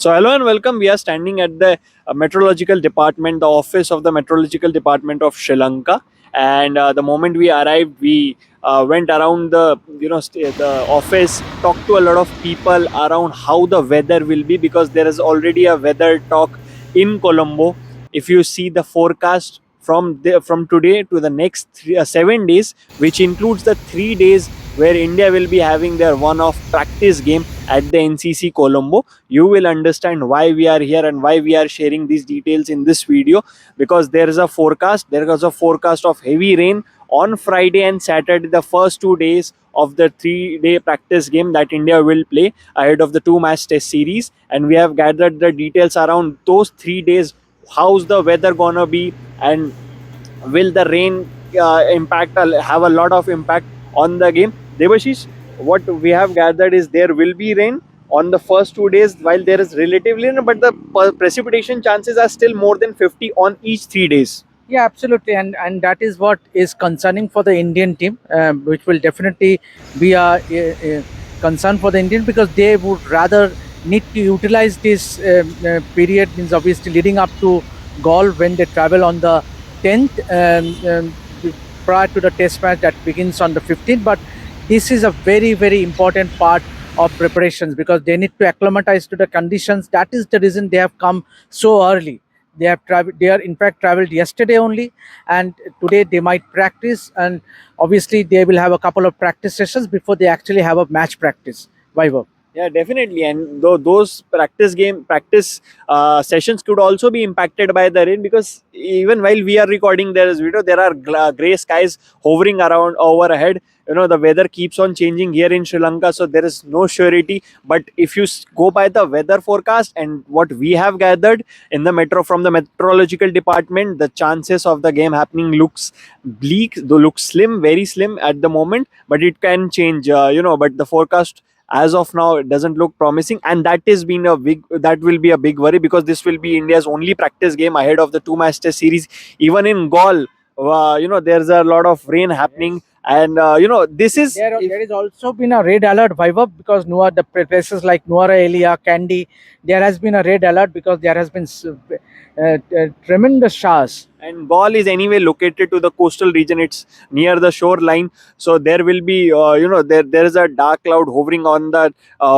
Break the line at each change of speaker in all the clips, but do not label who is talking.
So hello and welcome. We are standing at the meteorological department, the office of the meteorological department of Sri Lanka. And the moment we arrived, we went around the the office, talked to a lot of people around how the weather will be because there is already a weather talk in Colombo. If you see the forecast from today to the next 7 days, which includes the 3 days where India will be having their one-off practice game at the NCC Colombo, you will understand why we are here and why we are sharing these details in this video, because there is a forecast of heavy rain on Friday and Saturday, the first 2 days of the 3-day practice game that India will play ahead of the 2-match test series. And we have gathered the details around those 3 days. How's the weather gonna be, and will the rain have a lot of impact on the game? Devashish, what we have gathered is there will be rain on the first 2 days, while there is relatively rain, but the precipitation chances are still more than 50 on each 3 days.
Yeah, absolutely, and that is what is concerning for the Indian team, which will definitely be a concern for the Indian, because they would rather need to utilize this period, means obviously leading up to Gaul when they travel on the 10th, prior to the test match that begins on the 15th. But this is a very important part of preparations, because they need to acclimatize to the conditions. That is the reason they have come so early. They have traveled, they are in fact traveled yesterday only, and today they might practice, and obviously they will have a couple of practice sessions before they actually have a match practice. Vaibhav.
Yeah, definitely. And those practice sessions could also be impacted by the rain, because even while we are recording this video, there are gray skies hovering around overhead. The weather keeps on changing here in Sri Lanka, so there is no surety. But if you go by the weather forecast and what we have gathered in the from the meteorological department, the chances of the game happening looks bleak, though looks slim, very slim at the moment. But it can change. But the forecast as of now it doesn't look promising, and that will be a big worry, because this will be India's only practice game ahead of the 2-match test series. Even in Gaul, there's a lot of rain happening. And this is
There is also been a red alert, Vaibhav, because the places like Nuara Elia, Kandy, there has been a red alert because there has been tremendous showers.
and Gaul is anyway located to the coastal region. It's near the shoreline, so there will be there is a dark cloud hovering on the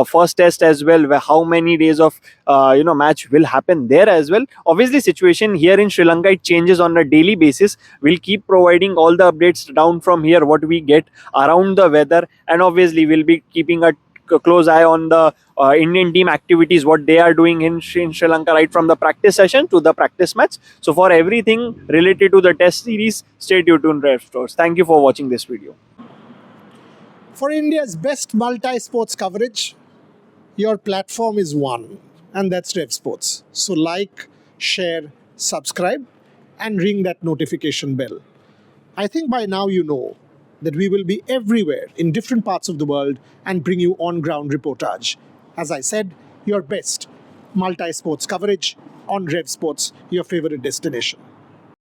first test as well, where how many days of match will happen there as well. Obviously, situation here in Sri Lanka, it changes on a daily basis. We'll keep providing all the updates down from here what we get around the weather, and obviously we'll be keeping a close eye on the Indian team activities, what they are doing in Sri Lanka, right from the practice session to the practice match. So for everything related to the test series, stay tuned to Revsportz. Thank you for watching this video.
For India's best multi-sports coverage, your platform is one, and that's Revsportz. So like, share, subscribe, and ring that notification bell. I think by now you know that we will be everywhere in different parts of the world and bring you on-ground reportage. As I said, your best multi-sports coverage on Revsportz, your favorite destination.